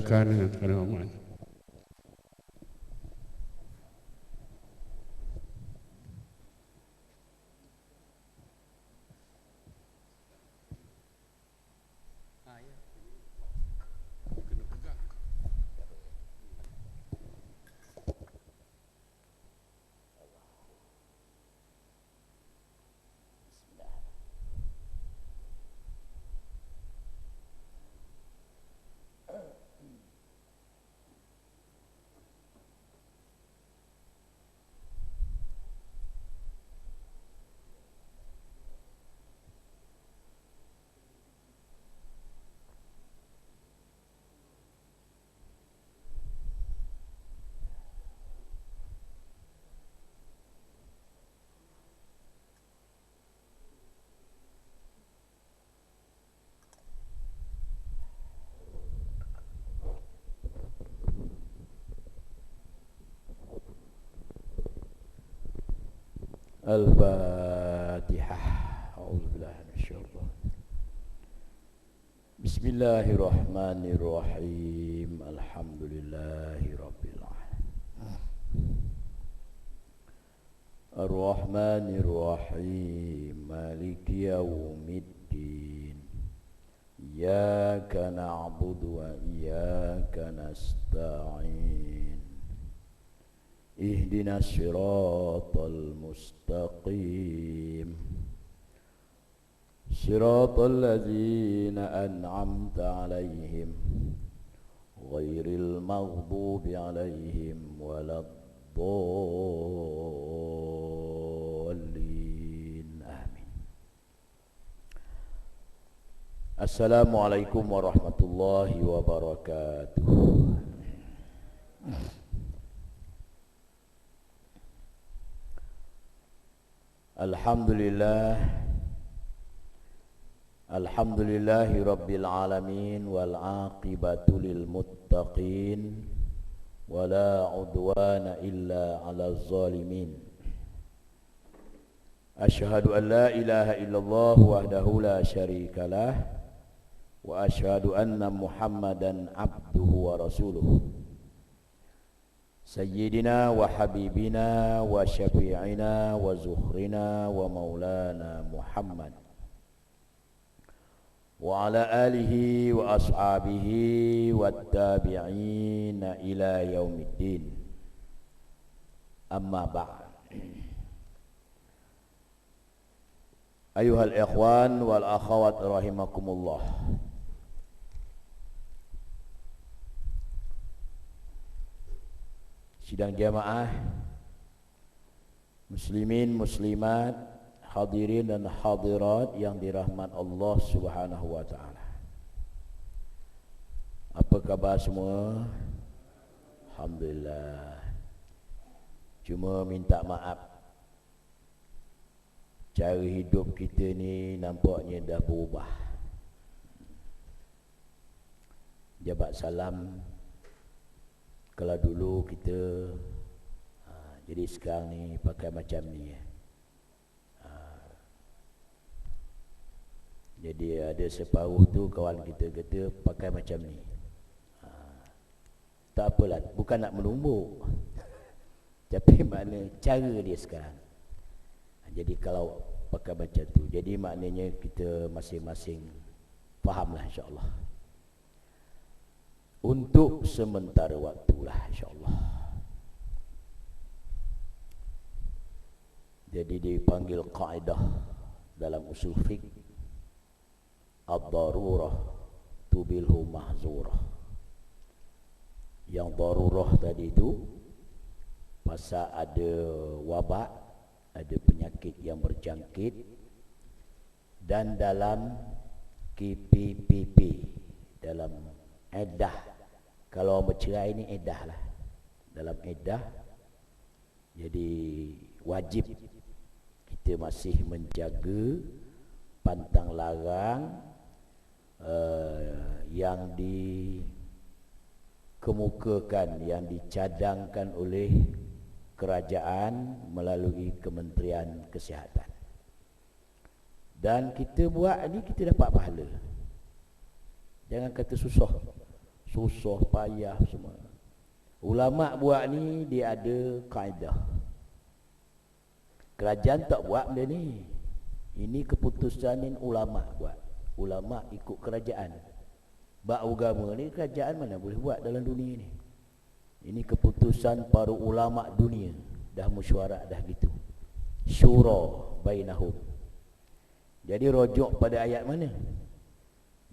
Karena kalimat Al-Fatihah. A'udzubillahi minasyaitonir. Bismillahirrahmanirrahim. Alhamdulillahirabbil alamin. Ar-Rahmanirrahim. Maliki yaumiddin. Iyyaka na'budu wa iyyaka nasta'in. Ihdinas siratal mustaqim. Siratal ladzina an'amta 'alaihim ghairil maghdubi 'alaihim waladdallin. Amin. Assalamualaikum warahmatullahi wabarakatuh. Alhamdulillahi rabbil alamin wal aqibatu lil muttaqin wala udwana illa 'alal zalimin. Asyhadu an la ilaha illallah wahdahu la syarikalah wa asyhadu anna Muhammadan abduhu wa rasuluh. Sayyidina wa habibina wa syafi'ina wa zuhrina wa maulana Muhammad wa ala alihi wa ashabihi wa tabi'ina ila yaumiddin. Amma ba'd. Ayuhal ikhwan wal akhawat rahimakumullah. Sidang jamaah muslimin muslimat, hadirin dan hadirat yang dirahmat Allah Subhanahu wa taala. Apa khabar semua? Alhamdulillah. Cuma minta maaf, cara hidup kita ni nampaknya dah berubah. Jabat salam kalau dulu kita jadi sekarang ni pakai macam ni. Jadi ada separuh tu kawan kita kata pakai macam ni. Tak apalah, bukan nak menumbuk. Tapi makna cara dia sekarang. Jadi kalau pakai macam tu, jadi maknanya kita masing-masing fahamlah insya-Allah. Untuk sementara waktulah insya-Allah. Jadi dipanggil kaedah dalam usul fiqh, ad-darurah tubilhu mahzurah. Yang darurah tadi itu pasal ada wabak, ada penyakit yang berjangkit, dan dalam KPPP, dalam iddah. Kalau bercerai ni iddah lah. Dalam iddah, jadi wajib kita masih menjaga pantang larang yang dikemukakan, yang dicadangkan oleh kerajaan melalui Kementerian Kesihatan. Dan kita buat ni kita dapat pahala. Jangan kata susah. susah payah semua. Ulama buat ni dia ada kaedah. Kerajaan tak buat benda ni. Ini keputusan ni ulama buat. Ulama ikut kerajaan. Bab agama ni kerajaan mana boleh buat dalam dunia ni. Ini keputusan para ulama dunia. Dah mesyuarat dah gitu. Syura bainahum. Jadi rujuk pada ayat mana?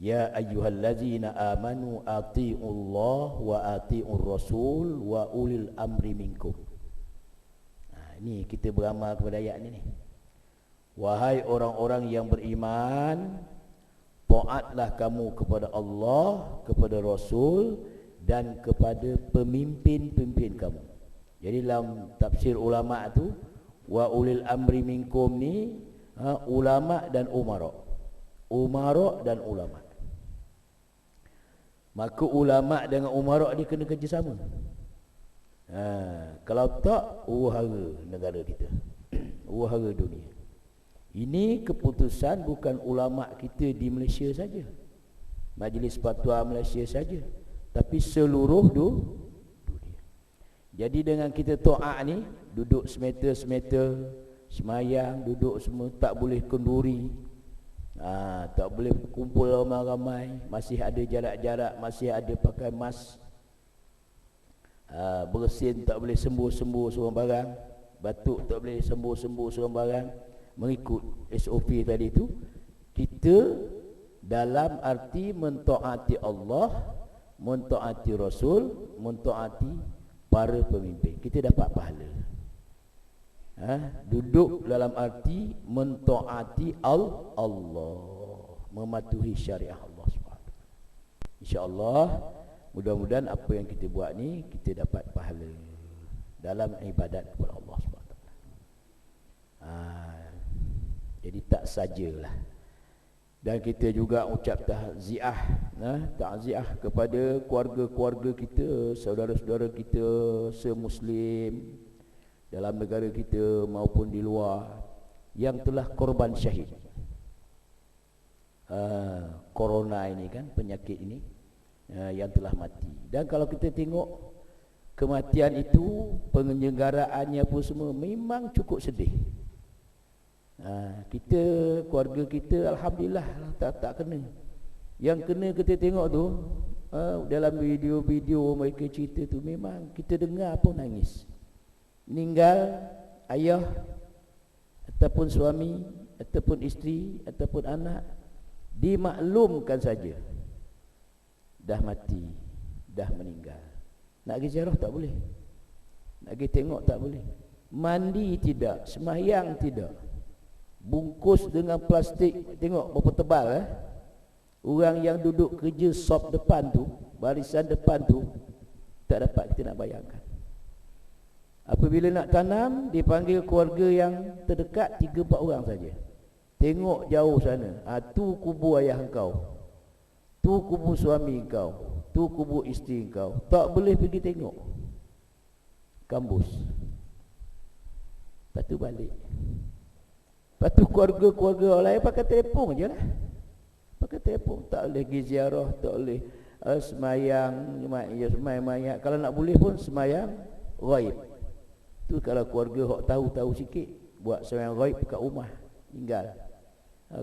Ya ayyuhallazina amanu atiiullah wa atiiur rasul wa ulil amri minkum. Ini kita beramal kepada ayat ni. Wahai orang-orang yang beriman, taatlah kamu kepada Allah, kepada Rasul dan kepada pemimpin-pemimpin kamu. Jadi dalam tafsir ulama tu, wa ulil amri minkum ni ulama dan umara. Umara dan ulama. Maka ulama dengan umara ni kena kerjasama. Kalau tak, huru-hara negara kita. Huru-hara dunia. Ini keputusan bukan ulama kita di Malaysia saja, Majlis Fatwa Malaysia saja, tapi seluruh dunia. Jadi dengan kita taat ni, duduk semeter-semeter, semayang, duduk semua, tak boleh kenduri, tak boleh kumpul ramai-ramai, masih ada jarak-jarak, masih ada pakai mask, bersin tak boleh sembuh-sembuh seorang barang, batuk tak boleh sembuh-sembuh seorang barang. Mengikut SOP tadi tu, kita dalam arti mentaati Allah, mentaati Rasul, mentaati para pemimpin, kita dapat pahala. Duduk dalam arti mentaati Allah, mematuhi syariah Allah SWT. InsyaAllah, mudah-mudahan apa yang kita buat ni, kita dapat pahala dalam ibadat kepada Allah SWT. Jadi tak sajalah. Dan kita juga ucap takziah, takziah kepada keluarga-keluarga kita, saudara-saudara kita semuslim dalam negara kita maupun di luar yang telah korban syahid. Corona ini kan, penyakit ini yang telah mati. Dan kalau kita tengok kematian itu, penyelenggaraannya pun semua memang cukup sedih. Kita, keluarga kita alhamdulillah tak kena. Yang kena kita tengok tu, dalam video-video mereka cerita tu, memang kita dengar pun nangis. Meninggal ayah ataupun suami ataupun isteri ataupun anak, dimaklumkan saja dah mati, dah meninggal. Nak pergi ziarah tak boleh, nak pergi tengok tak boleh, mandi tidak, sembahyang tidak, bungkus dengan plastik, tengok berapa tebal. Orang yang duduk kerja shop depan tu, barisan depan tu, tak dapat kita nak bayangkan. Apabila nak tanam, dipanggil keluarga yang terdekat 3-4 orang saja. Tengok jauh sana, tu kubur ayah engkau, tu kubur suami engkau, tu kubur isteri engkau. Tak boleh pergi tengok, kambus. Lepas tu balik. Lepas tu keluarga-keluarga orang lain pakai telefon je lah. Pakai telefon, tak boleh pergi ziarah, tak boleh semayang mayat. Kalau nak boleh pun semayang ghaib. Tu kalau keluarga hok tahu sikit, buat semayang ghaib kat rumah, tinggal.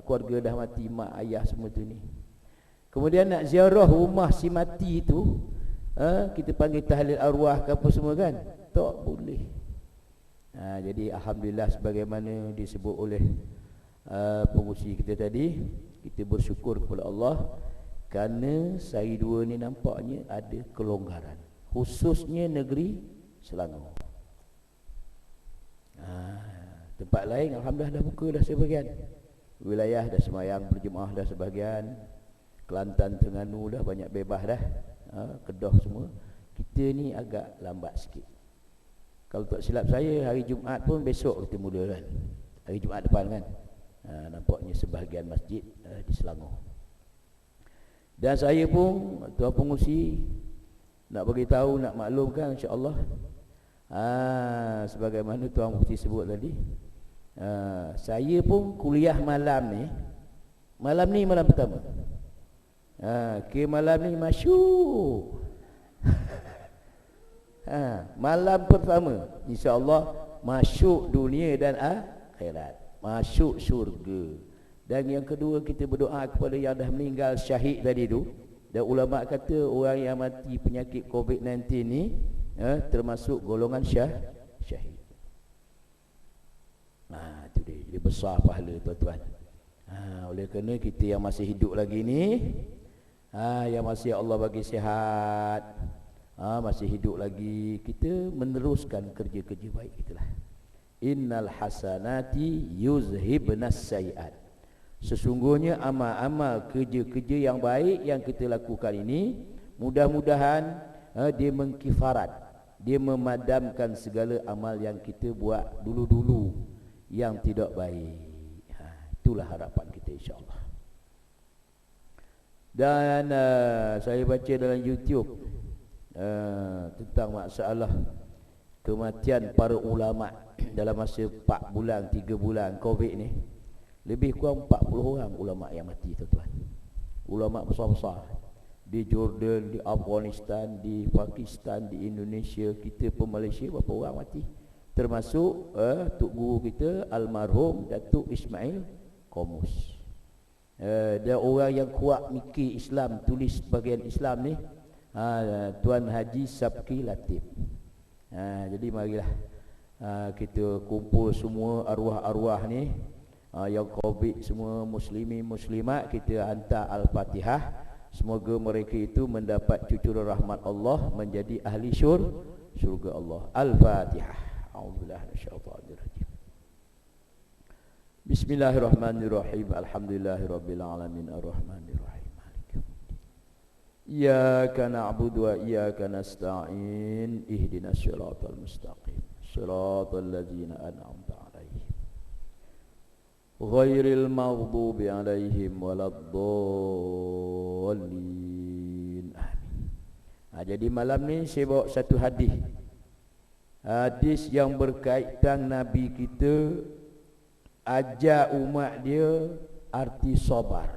Keluarga dah mati, mak ayah semua tu ni. Kemudian nak ziarah rumah si mati tu, kita panggil tahlil arwah ke apa semua kan, tak boleh. Jadi alhamdulillah, sebagaimana disebut oleh pengurusi kita tadi, kita bersyukur kepada Allah kerana sehari dua ni nampaknya ada kelonggaran, khususnya negeri Selangor. Tempat lain alhamdulillah dah buka dah sebahagian, wilayah dah semayang berjemaah dah sebahagian, Kelantan, Terengganu dah banyak bebas dah, Kedah semua. Kita ni agak lambat sikit. Kalau tak silap saya, hari Jumaat pun besok kita mula kan, hari Jumaat depan kan. Nampaknya sebahagian masjid di Selangor. Dan saya pun, tuan pengurusi, nak bagi tahu, nak maklumkan insya-Allah, sebagaimana tuan pengurusi sebut tadi, saya pun kuliah malam ni malam pertama. Malam ni masyuk. Malam pertama insya-Allah masuk dunia dan akhirat, masuk syurga. Dan yang kedua, kita berdoa kepada yang dah meninggal syahid tadi tu. Dan ulama kata orang yang mati penyakit COVID-19 ni termasuk golongan syahid. Itu dia. Jadi besar pahala tuan-tuan. Oleh kerana kita yang masih hidup lagi ni, yang masih Allah bagi sihat, masih hidup lagi, kita meneruskan kerja-kerja baik itulah. Innal hasanati yuzhibnas sayiat. Sesungguhnya amal-amal kerja-kerja yang baik yang kita lakukan ini, mudah-mudahan dia mengkifarat, dia memadamkan segala amal yang kita buat dulu-dulu yang tidak baik. Itulah harapan kita insya-Allah. Dan saya baca dalam YouTube tentang masalah kematian para ulama dalam masa 4 bulan 3 bulan Covid ni. Lebih kurang 40 orang ulama yang mati tuan-tuan. Ulama besar-besar di Jordan, di Afghanistan, di Pakistan, di Indonesia, kita pun Malaysia berapa orang mati. Termasuk tok guru kita almarhum Datuk Ismail Qamus. Dia orang yang kuat mikir Islam, tulis bahagian Islam ni, Tuan Haji Sabki Latif. Jadi marilah kita kumpul semua arwah-arwah ni, yang Covid semua, muslimin muslimat, kita hantar Al-Fatihah. Semoga mereka itu mendapat cucuran rahmat Allah, menjadi ahli syurga Allah. Al-Fatihah. A'udzubillahi minasyaitonir rajim. Bismillahirrahmanirrahim. Alhamdulillahirabbil alamin arrahmanir rahim. Maliki yaumiddin. Iyyaka na'budu wa iyyaka nasta'in. Ihdinas siratal mustaqim. Siratal ladzina an'amta 'alaihim ghairil maghdubi 'alaihim waladdallin. Amin. Jadi malam ni saya bawa satu hadis. Hadis yang berkaitan Nabi kita ajar umat dia arti sabar.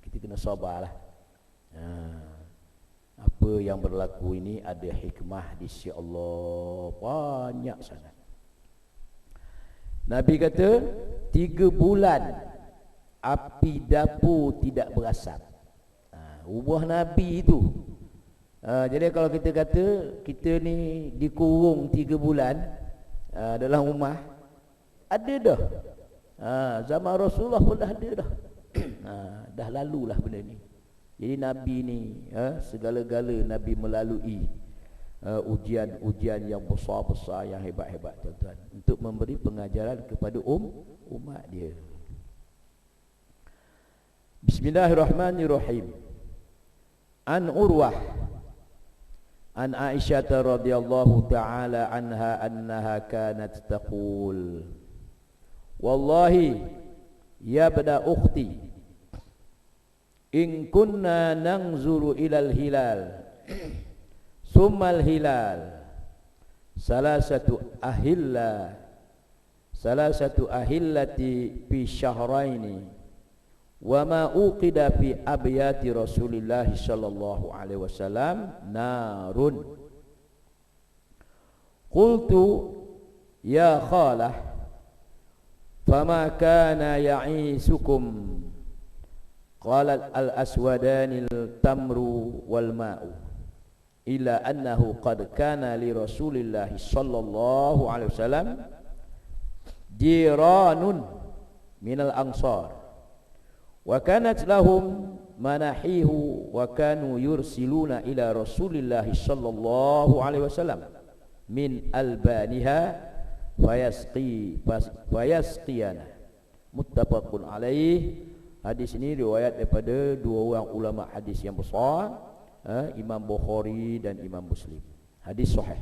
Kita kena sabarlah. Apa yang berlaku ini ada hikmah di sisi Allah banyak sangat. Nabi kata 3 bulan api dapur tidak berasap. Ubah Nabi itu. Jadi kalau kita kata kita ni dikurung 3 bulan dalam rumah, ada dah. Zaman Rasulullah pun dah ada dah. Dah lalulah benda ni. Jadi Nabi ni segala-gala Nabi melalui ujian-ujian yang besar-besar, yang hebat-hebat tuan-tuan, untuk memberi pengajaran kepada umat dia. Bismillahirrahmanirrahim. An Urwah an Aisyah radhiyallahu ta'ala anha annaha kanat taqul, wallahi ya bada ukhti, in kunna nanzuru ilal hilal summal hilal salasatu ahillati fi syahraini wa ma uqida fi abyati Rasulillah sallallahu alaihi wasallam narun. Qultu ya khalah fama kana ya'isukum, qalat al-aswadanil tamru wal ma'u, illa annahu qad kana li Rasulillah sallallahu alaihi wasallam jiranun minal ansar wa kanat lahum manahihu wa kanu yursiluna ila Rasulillah sallallahu alaihi wasallam min albaniha fayasqiyana. Muttafaqun alaih. Hadis ini riwayat daripada 2 orang ulama hadis yang besar, Imam Bukhari dan Imam Muslim. Hadis sahih.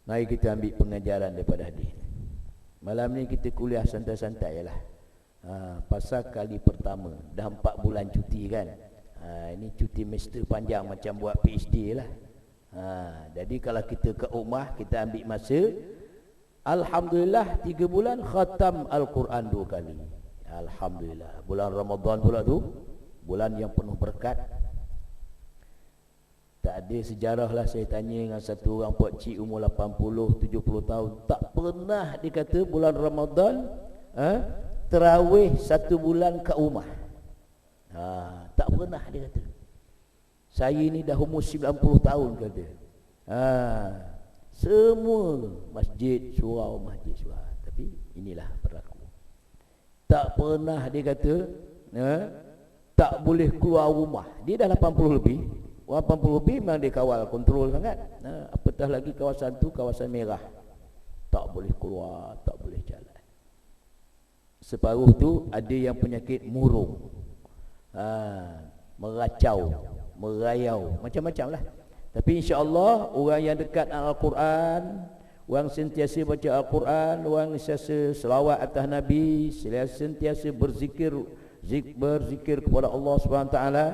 Mari kita ambil pengajaran daripada hadis. Malam ni kita kuliah santai-santai lah. Pasal kali pertama dah 4 bulan cuti kan. Ini cuti master panjang macam buat PhD lah. Jadi kalau kita ke rumah, kita ambil masa, alhamdulillah 3 bulan khatam Al-Quran 2 kali. Alhamdulillah. Bulan Ramadan pula tu bulan yang penuh berkat. Tak ada sejarah lah saya tanya dengan satu orang puak cik umur 80, 70 tahun, tak pernah dia kata bulan Ramadan terawih 1 bulan kat rumah. Tak pernah dia kata. Saya ni dah umur 90 tahun kata. Semua masjid surau, masjid surau. Tapi inilah berlaku. Tak pernah dia kata tak boleh keluar rumah. Dia dah 80 lebih. Orang 80 lebih memang dia kawal, kontrol sangat. Apatah lagi kawasan tu kawasan merah. Tak boleh keluar, tak boleh jalan. Separuh tu ada yang penyakit murung, meracau, merayau, macam-macam lah. Tapi insya-Allah orang yang dekat Al-Quran, orang sentiasa baca Al-Quran, orang sentiasa selawat atas Nabi, sentiasa berzikir kepada Allah Subhanahu taala,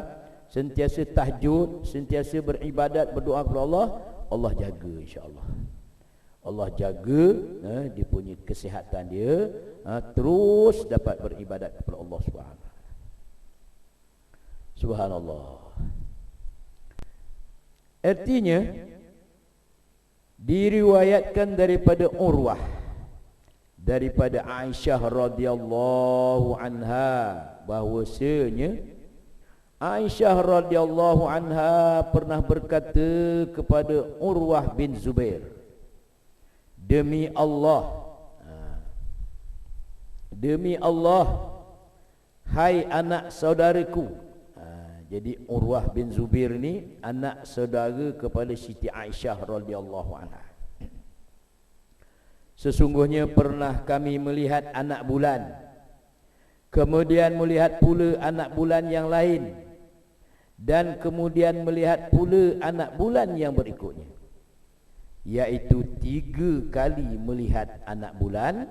sentiasa tahajud, sentiasa beribadat, berdoa kepada Allah, Allah jaga insya-Allah. Allah jaga dia punya kesihatan dia, terus dapat beribadat kepada Allah Subhanahu. Subhanallah. Artinya diriwayatkan daripada Urwah, daripada Aisyah radhiyallahu anha, bahwasanya Aisyah radhiyallahu anha pernah berkata kepada Urwah bin Zubair, demi Allah, hai anak saudaraku. Jadi Urwah bin Zubair ni anak saudara kepada Siti Aisyah radhiyallahu anha. Sesungguhnya pernah kami melihat anak bulan, kemudian melihat pula anak bulan yang lain, dan kemudian melihat pula anak bulan yang berikutnya, yaitu 3 kali melihat anak bulan,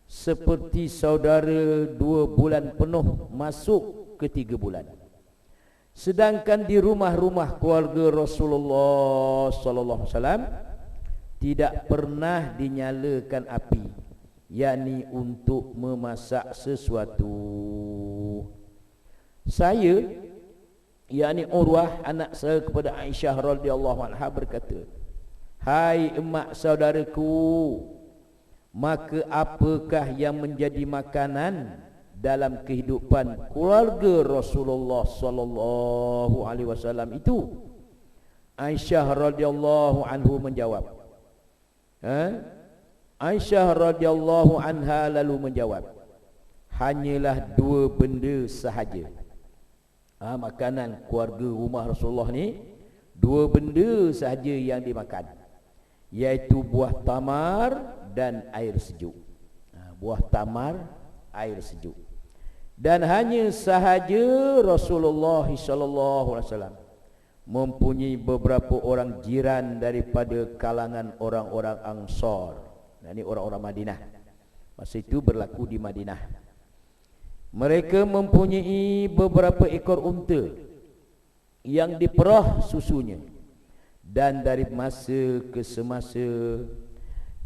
seperti saudara 2 bulan penuh masuk ke 3 bulan. Sedangkan di rumah-rumah keluarga Rasulullah sallallahu alaihi wasallam tidak pernah dinyalakan api, yakni untuk memasak sesuatu. Saya, yakni Urwah anak saya kepada Aisyah radhiyallahu anha berkata, hai emak saudaraku, maka apakah yang menjadi makanan dalam kehidupan keluarga Rasulullah sallallahu alaihi wasallam itu? Aisyah radhiyallahu anhu menjawab. Aisyah radhiyallahu anha lalu menjawab, hanyalah 2 benda sahaja. Makanan keluarga rumah Rasulullah ni 2 benda sahaja yang dimakan, iaitu buah tamar dan air sejuk. Buah tamar, air sejuk. Dan hanya sahaja Rasulullah sallallahu alaihi wasallam mempunyai beberapa orang jiran daripada kalangan orang-orang Ansar. Ini orang-orang Madinah. Masa itu berlaku di Madinah. Mereka mempunyai beberapa ekor unta yang diperah susunya, dan dari masa ke semasa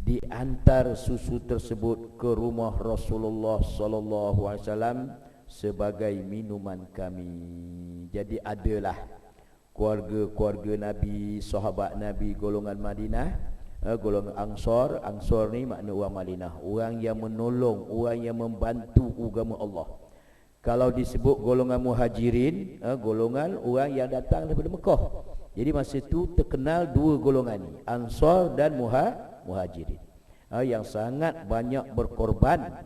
diantar susu tersebut ke rumah Rasulullah sallallahu alaihi wasallam sebagai minuman kami. Jadi adalah keluarga-keluarga Nabi, sahabat Nabi golongan Madinah, golongan Ansar. Ansar ni makna orang Madinah, orang yang menolong, orang yang membantu agama Allah. Kalau disebut golongan Muhajirin, golongan orang yang datang daripada Mekah. Jadi masa itu terkenal 2 golongan ni, Ansar dan Muhajirin, yang sangat banyak berkorban,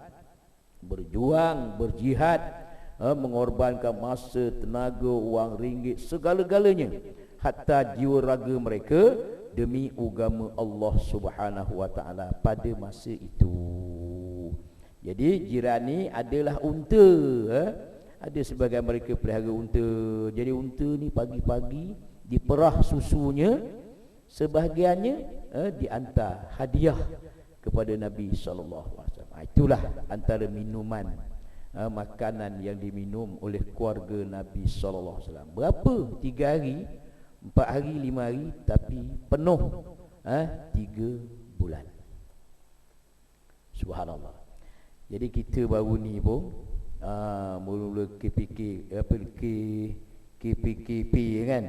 berjuang, berjihad, mengorbankan masa, tenaga, wang, ringgit, segala-galanya, hatta jiwa raga mereka demi agama Allah Subhanahu wa taala pada masa itu. Jadi jiran ni adalah unta. Ada sebagian mereka pelihara unta. Jadi unta ni pagi-pagi diperah susunya, sebahagiannya diantar hadiah kepada Nabi sallallahu alaihi wasallam. Itulah antara minuman, makanan yang diminum oleh keluarga Nabi sallallahu alaihi wasallam. Berapa? 3 hari, 4 hari, 5 hari, tapi penuh 3 bulan. Subhanallah. Jadi kita baru ni pun Mula-mula KPKP kan.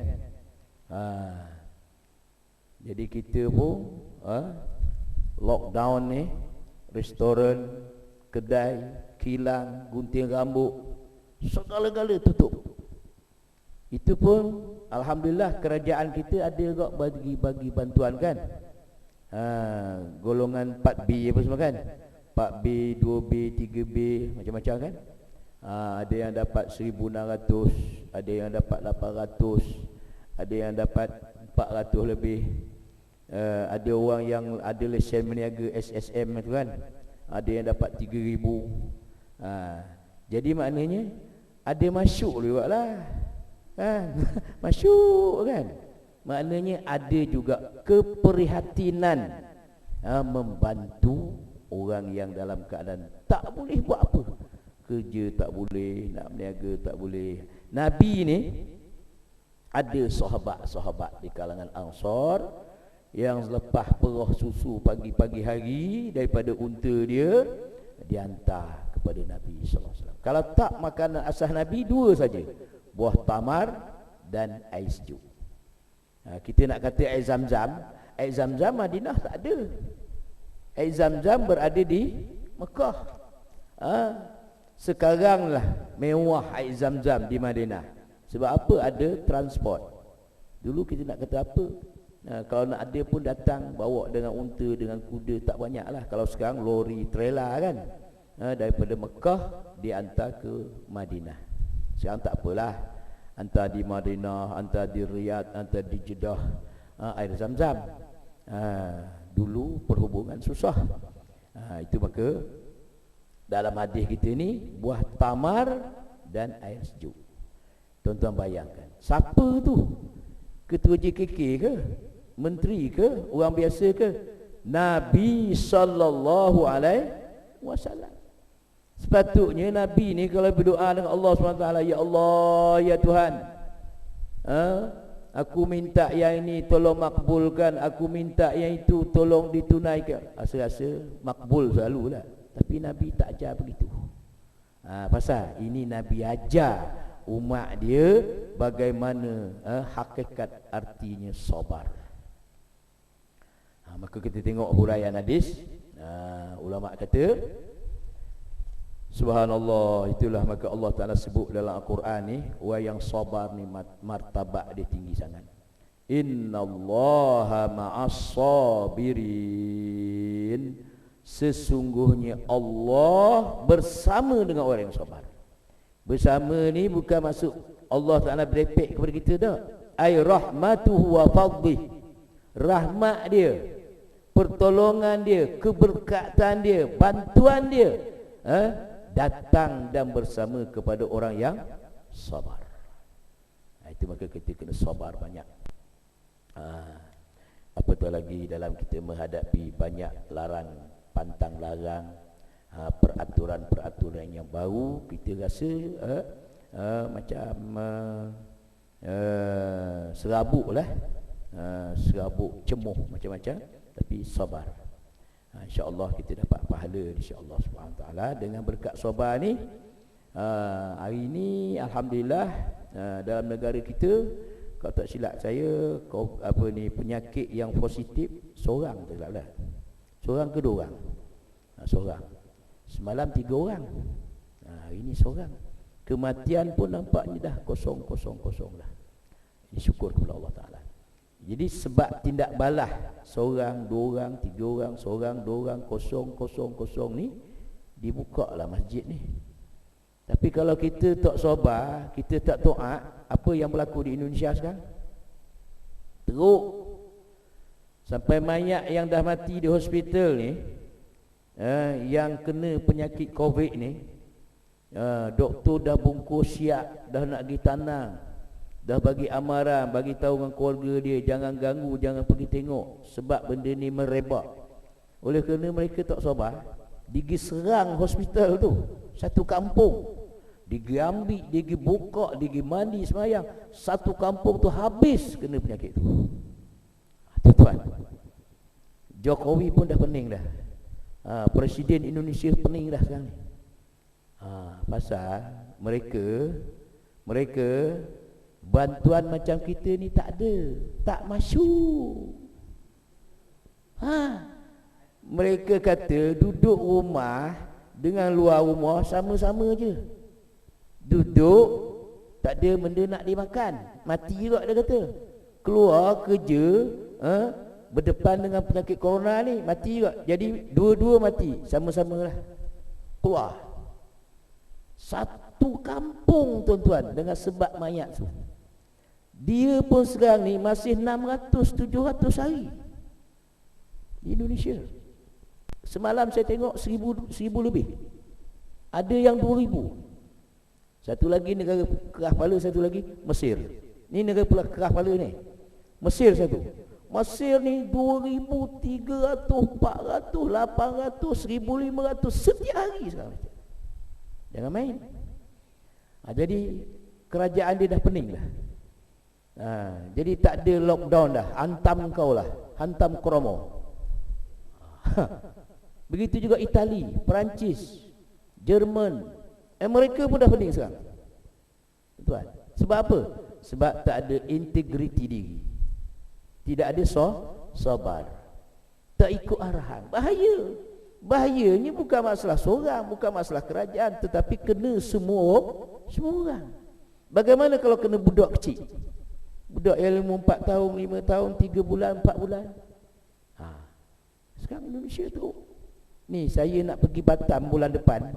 Jadi kita pun lockdown ni, restoran, kedai, kilang, gunting rambut, segala-gala tutup. Itu pun alhamdulillah kerajaan kita ada juga bagi bantuan kan. Golongan 4B apa semua kan, 4B, 2B, 3B, macam-macam kan. Ada yang dapat 1,600, ada yang dapat 800, ada yang dapat 400 lebih. Ada orang yang ada lesen meniaga SSM tu kan, ada yang dapat 3,000. Jadi maknanya ada masuk juga lah kan. Masuk kan, maknanya ada juga keprihatinan membantu orang yang dalam keadaan tak boleh buat apa, kerja tak boleh, nak berniaga tak boleh. Nabi ni ada sahabat-sahabat di kalangan Ansar yang selepas perah susu pagi-pagi hari daripada unta dia dihantar kepada Nabi sallallahu alaihi wasallam. Kalau tak, makanan asas Nabi dua saja, buah tamar dan air sejuk. Kita nak kata air Zam-Zam Madinah tak ada. Air Zam-Zam berada di Mekah. Sekarang lah mewah air Zam-Zam di Madinah. Sebab apa? Ada transport. Dulu kita nak kata apa, kalau nak ada pun datang bawa dengan unta, dengan kuda, tak banyak lah. Kalau sekarang lori, trailer kan, daripada Mekah dihantar ke Madinah. Sekarang tak apalah, hantar di Madinah, hantar di Riyadh, hantar di Jeddah, air Zam-Zam. Dulu perhubungan susah. Itu maka dalam hadis kita ni buah tamar dan air sejuk. Tuan-tuan bayangkan, siapa tu? Ketua JKK ke? Menteri ke? Orang biasa ke? Nabi sallallahu alaihi wasallam. Sepatutnya Nabi ni kalau berdoa dengan Allah SWT, ya Allah, ya Tuhan, aku minta yang ini tolong makbulkan, aku minta yang itu tolong ditunaikan. Rasa-rasa makbul selalulah. Tapi Nabi tak ajar begitu. Pasal ini Nabi ajar umat dia bagaimana hakikat artinya sabar. Maka kita tengok huraian hadis. Ulama kata, subhanallah, itulah maka Allah Ta'ala sebut dalam Al-Quran ni, orang yang sabar ni martabat dia tinggi sangat. Innallaha ma'as sabirin, sesungguhnya Allah bersama dengan orang yang sabar. Bersama ni bukan maksud Allah Ta'ala berepek kepada kita tak. Ay rahmatuhu wa fadlih, rahmat dia, pertolongan dia, keberkatan dia, bantuan dia datang dan bersama kepada orang yang sabar. Itu maka kita kena sabar banyak. Apatah lagi dalam kita menghadapi banyak larang, pantang larang, peraturan-peraturan yang baru, kita rasa macam serabut lah, serabut, cemuh macam-macam, tapi sabar. InsyaAllah kita dapat pahala insyaAllah subhanahu wa ta'ala dengan berkat sabar ni. Hari ni alhamdulillah, dalam negara kita, kalau tak silap saya, penyakit yang positif seorang, tak silap lah, seorang ke dua orang? Seorang. Semalam 3 orang, hari ni seorang. Kematian pun nampaknya dah kosong lah. Ini syukur kepada Allah Ta'ala. Jadi sebab tindak balah seorang, 2 orang, 3 orang, seorang, 2 orang, kosong ni, dibuka lah masjid ni. Tapi kalau kita tak sabar, kita tak taat, apa yang berlaku di Indonesia sekarang? Teruk. Sampai mayat yang dah mati di hospital ni, yang kena penyakit COVID ni, doktor dah bungkus siap, dah nak pergi tanam, dah bagi amaran, bagi tahu dengan keluarga dia, jangan ganggu, jangan pergi tengok, sebab benda ni merebak. Oleh kerana mereka tak sabar, digi serang hospital tu, satu kampung, digi ambil, digi buka, digi mandi semayang, satu kampung tu habis kena penyakit tu. Tuan, Jokowi pun dah pening dah. Presiden Indonesia pening dah sekarang ni. Pasal mereka bantuan macam kita ni tak ada, tak masuk. Mereka kata duduk rumah dengan luar rumah sama-sama je. Duduk, tak ada benda nak dimakan, mati juga dia kata. Keluar kerja, berdepan dengan penyakit corona ni, mati juga. Jadi dua-dua mati, sama-sama lah keluar. Satu kampung tuan-tuan dengan sebab mayat tu. Dia pun sekarang ni masih 600-700 hari di Indonesia. Semalam saya tengok 1000 lebih. Ada yang 2000. Satu lagi negara kerah pala, satu lagi Mesir. Ni negara pula kerah pala ni, Mesir satu. Mesir ni 2300, 400, 800, 1500 setiap hari sekarang. Jangan main. Jadi kerajaan dia dah pening lah. Jadi tak ada lockdown dah. Hantam kau lah, hantam kromo. Begitu juga Itali, Perancis, Jerman, mereka pun dah pening sekarang, tuan. Sebab apa? Sebab tak ada integriti diri, tidak ada sabar, tak ikut arahan. Bahayanya bukan masalah seorang, bukan masalah kerajaan, tetapi kena semua orang. Bagaimana kalau kena budak kecil, budak yang 4 tahun, 5 tahun, 3 bulan, 4 bulan? Sekarang Indonesia tu ni, saya nak pergi Batam bulan depan,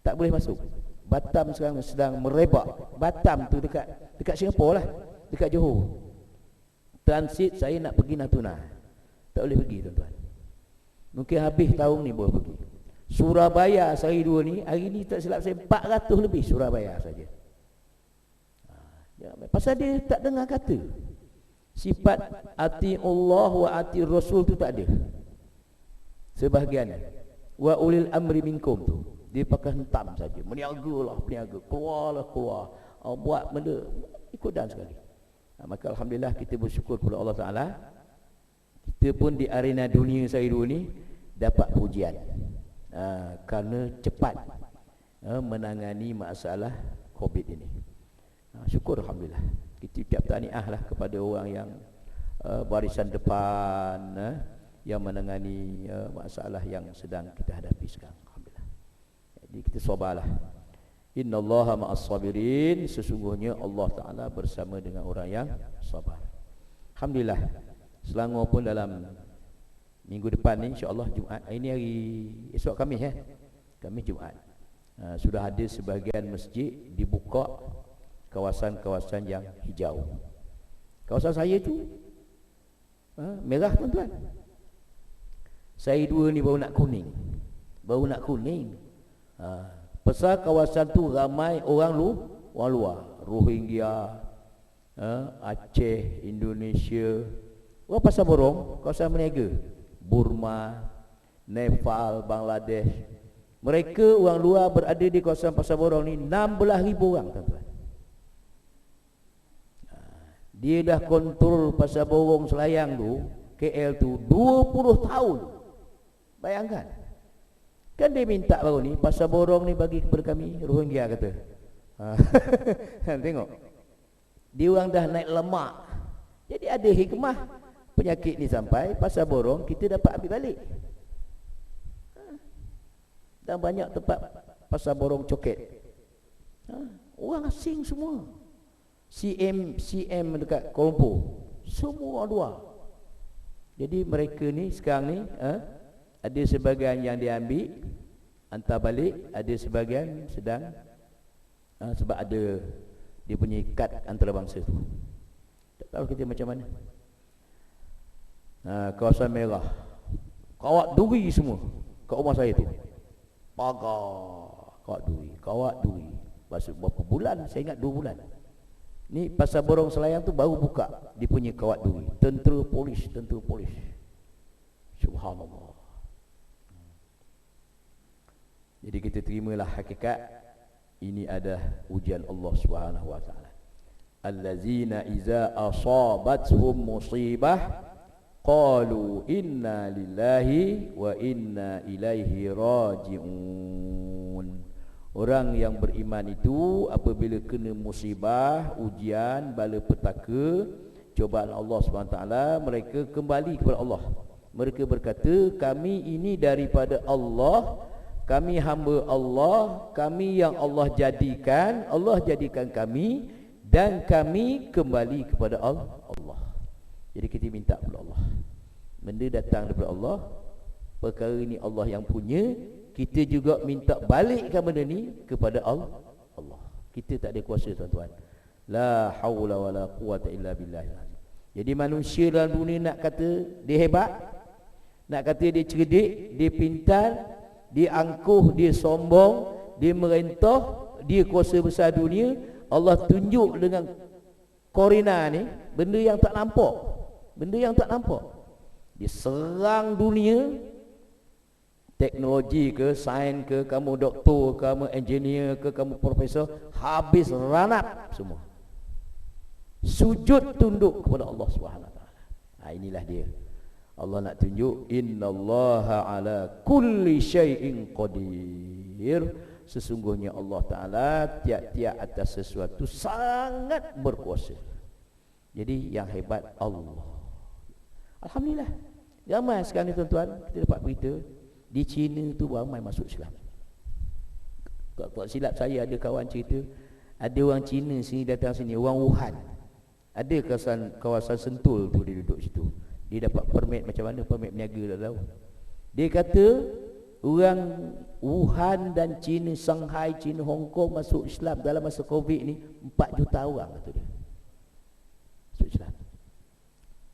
tak boleh masuk. Batam sekarang sedang merebak. Batam tu dekat Singapura lah, dekat Johor. Transit saya nak pergi Natuna, tak boleh pergi tuan-tuan. Mungkin habis tahun ni boleh pergi. Surabaya sehari dua ni, hari ni tak silap saya 400 lebih Surabaya saja. Pasal dia tak dengar kata. Sifat ati Allah wa ati Rasul tu tak ada. Sebahagian wa ulil amri minkum tu dia pakai hentam saja, meniagalah, keluar, buat benda ikut dan sekali. Maka alhamdulillah kita bersyukur kepada Allah Taala, kita pun di arena dunia saya dulu ni dapat pujian kerana cepat menangani masalah COVID ini. Syukur alhamdulillah. Kita ucap tahniah lah kepada orang yang barisan depan yang menangani masalah yang sedang kita hadapi sekarang. Alhamdulillah. Jadi kita sabarlah. Innallaha ma'as sabirin, sesungguhnya Allah Taala bersama dengan orang yang sabar. Alhamdulillah. Selangor pun dalam minggu depan ni insya-Allah Jumaat. Ini hari esok Khamis Khamis Jumaat. Sudah ada sebahagian masjid dibuka kawasan-kawasan yang hijau. Kawasan saya tu merah tuan-tuan. Saya dua ni baru nak kuning. Pasal kawasan tu ramai orang luar, Rohingya, Aceh, Indonesia, orang Pasar Borong, kawasan berniaga, Burma, Nepal, Bangladesh. Mereka orang luar berada di kawasan Pasar Borong ni 16,000 orang tuan-tuan. Dia dah kontrol Pasar Borong Selayang tu, KL tu 20 tahun. Bayangkan. Kan dia minta baru ni, Pasar Borong ni bagi kepada kami, Rohingya kata. Tengok. Dia orang dah naik lemak. Jadi ada hikmah. Penyakit ni sampai Pasar Borong kita dapat ambil balik. Dan banyak tempat Pasar Borong coket. Orang asing semua. CM dekat Kuala Lumpur, semua luar. Jadi mereka ni sekarang ni ada sebahagian yang diambil hantar balik, ada sebahagian sedang sebab ada dia punya ikat antarabangsa tu. Tak tahu kita macam mana. Kawasan merah, kawat duri semua kat rumah saya tu. Pagar kawat duri. Pasal berapa bulan, saya ingat 2 bulan. Ni Pasar Borong Selayang tu baru buka dia punya kawat duri. Tentera polis. Subhanallah. Jadi kita terimalah hakikat ini adalah ujian Allah Subhanahu wa taala. Allazina iza asabathum musibah qalu inna lillahi wa inna ilaihi raji'un. Orang yang beriman itu apabila kena musibah, ujian, bala petaka, cobaan Allah SWT, mereka kembali kepada Allah. Mereka berkata, kami ini daripada Allah, kami hamba Allah, kami yang Allah jadikan kami, dan kami kembali kepada Allah. Jadi kita minta kepada Allah. Benda datang daripada Allah, perkara ini Allah yang punya, kita juga minta balikkan benda ni kepada Allah. Kita tak ada kuasa, tuan-tuan. La haula wala quwata illa billah. Jadi manusia dalam dunia nak kata dia hebat, nak kata dia cerdik, dia pintar, dia angkuh, dia sombong, dia merentah, dia kuasa besar dunia, Allah tunjuk dengan korina ni benda yang tak nampak. Benda yang tak nampak. Dia serang dunia, teknologi ke, sains ke, kamu doktor, kamu engineer ke, kamu profesor, habis ranap semua. Sujud tunduk kepada Allah SWT. Inilah dia. Allah nak tunjuk, innallaha ala kulli syai'in qadir. Sesungguhnya Allah Ta'ala tiap-tiap atas sesuatu sangat berkuasa. Jadi yang hebat Allah. Alhamdulillah. Ramai sekarang ni, tuan-tuan, kita dapat berita di China tu ramai masuk Islam. Kalau tak silap saya ada kawan cerita, ada orang Cina sini datang sini, orang Wuhan. Ada kawasan Sentul tu dia duduk situ. Dia dapat permit macam mana, permit berniaga tak tahu. Dia kata orang Wuhan dan China, Shanghai, China, Hong Kong masuk Islam dalam masa Covid ni 4 juta orang kata dia. Masuk Islam.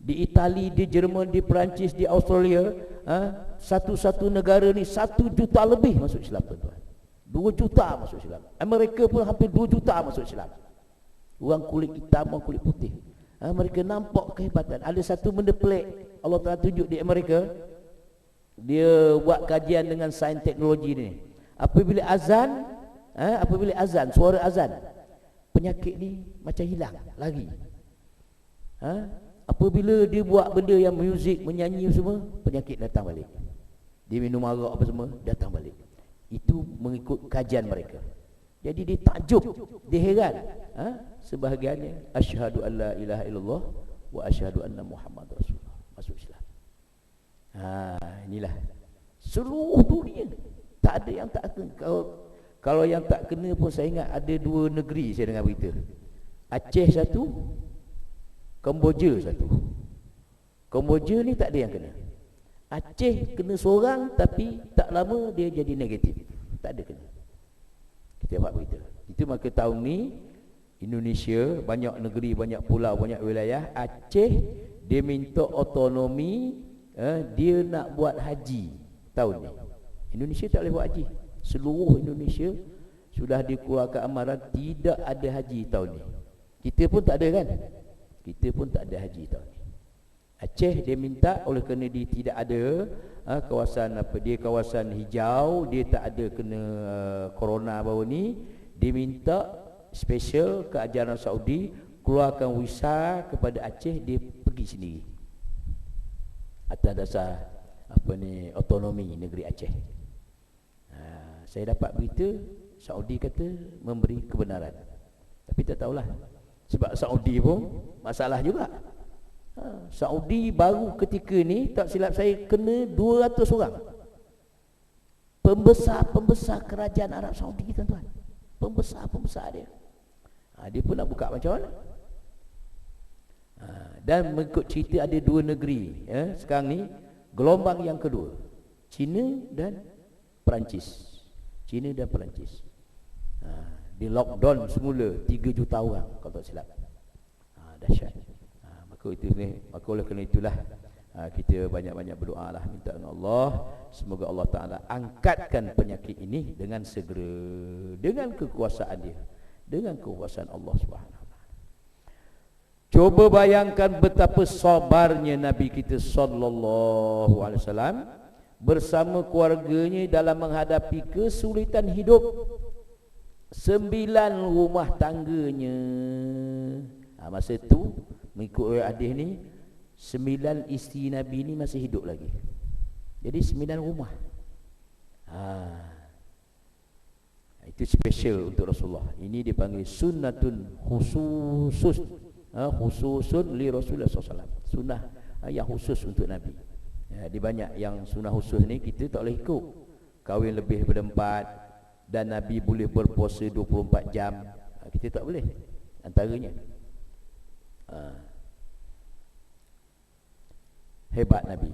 Di Itali, di Jerman, di Perancis, di Australia, satu-satu negara ni 1 juta lebih masuk Islam, tuan-tuan. 2 juta masuk Islam. Amerika pun hampir 2 juta masuk Islam. Orang kulit hitam, orang kulit putih. Mereka nampak kehebatan. Ada satu benda pelik Allah Ta'ala tunjuk di Amerika. Dia buat kajian dengan sains teknologi ni. Apabila azan, suara azan, penyakit ni macam hilang, lari. Apabila dia buat benda yang muzik, menyanyi semua, penyakit datang balik. Dia minum arak apa semua, datang balik. Itu mengikut kajian mereka. Jadi dia takjub, dia heran. Sebahagiannya asyhadu an la ilaha illallah wa asyhadu anna Muhammad Rasulullah, masuk Islam. Inilah seluruh dunia. Tak ada yang tak kena. Kalau yang tak kena pun saya ingat ada 2 negeri saya dengar berita. Aceh satu, Kemboja satu. Kemboja ni tak ada yang kena. Aceh kena seorang tapi tak lama dia jadi negatif. Tak ada kena. Kita dapat berita. Itu maka tahun ni Indonesia, banyak negeri, banyak pulau, banyak wilayah. Aceh dia minta otonomi, dia nak buat haji tahun ni. Indonesia tak boleh buat haji. Seluruh Indonesia sudah dikeluarkan amaran tidak ada haji tahun ni. Kita pun tak ada kan? Kita pun tak ada haji tahun ni. Aceh dia minta, oleh kerana dia tidak ada kawasan kawasan hijau, dia tak ada kena corona baru ni, dia minta special kerajaan Saudi keluarkan visa kepada Aceh, dia pergi sendiri atas dasar otonomi negeri Aceh. Saya dapat berita Saudi kata memberi kebenaran, tapi tak tahulah, sebab Saudi pun masalah juga. Saudi baru ketika ni, tak silap saya, kena 200 orang pembesar kerajaan Arab Saudi, tuan-tuan. Pembesar dia. Dia pun nak buka macam mana. Dan mengikut cerita ada 2 negeri sekarang ni gelombang yang kedua, China dan Perancis. China dan Perancis. Di lockdown semula 3 juta orang kalau tak silap. Dahsyat. Maka oleh kerana itulah kita banyak-banyak berdoa lah, minta dengan Allah semoga Allah Ta'ala angkatkan penyakit ini dengan segera, dengan kekuasaan dia, dengan kekuasaan Allah SWT. Coba bayangkan betapa sabarnya Nabi kita sallallahu alaihi wasallam bersama keluarganya dalam menghadapi kesulitan hidup. 9 rumah tangganya. Masa tu mengikut riwayat hadis ni 9 isteri Nabi ni masih hidup lagi. Jadi 9 rumah. Itu Itu special untuk Rasulullah. Ini dipanggil sunnatun khususun li Rasulullah SAW. Sunnah yang khusus untuk Nabi. Di banyak yang sunnah khusus ni kita tak boleh ikut. Kahwin lebih daripada 4 dan Nabi boleh berpuasa 24 jam. Kita tak boleh. Antaranya hebat Nabi.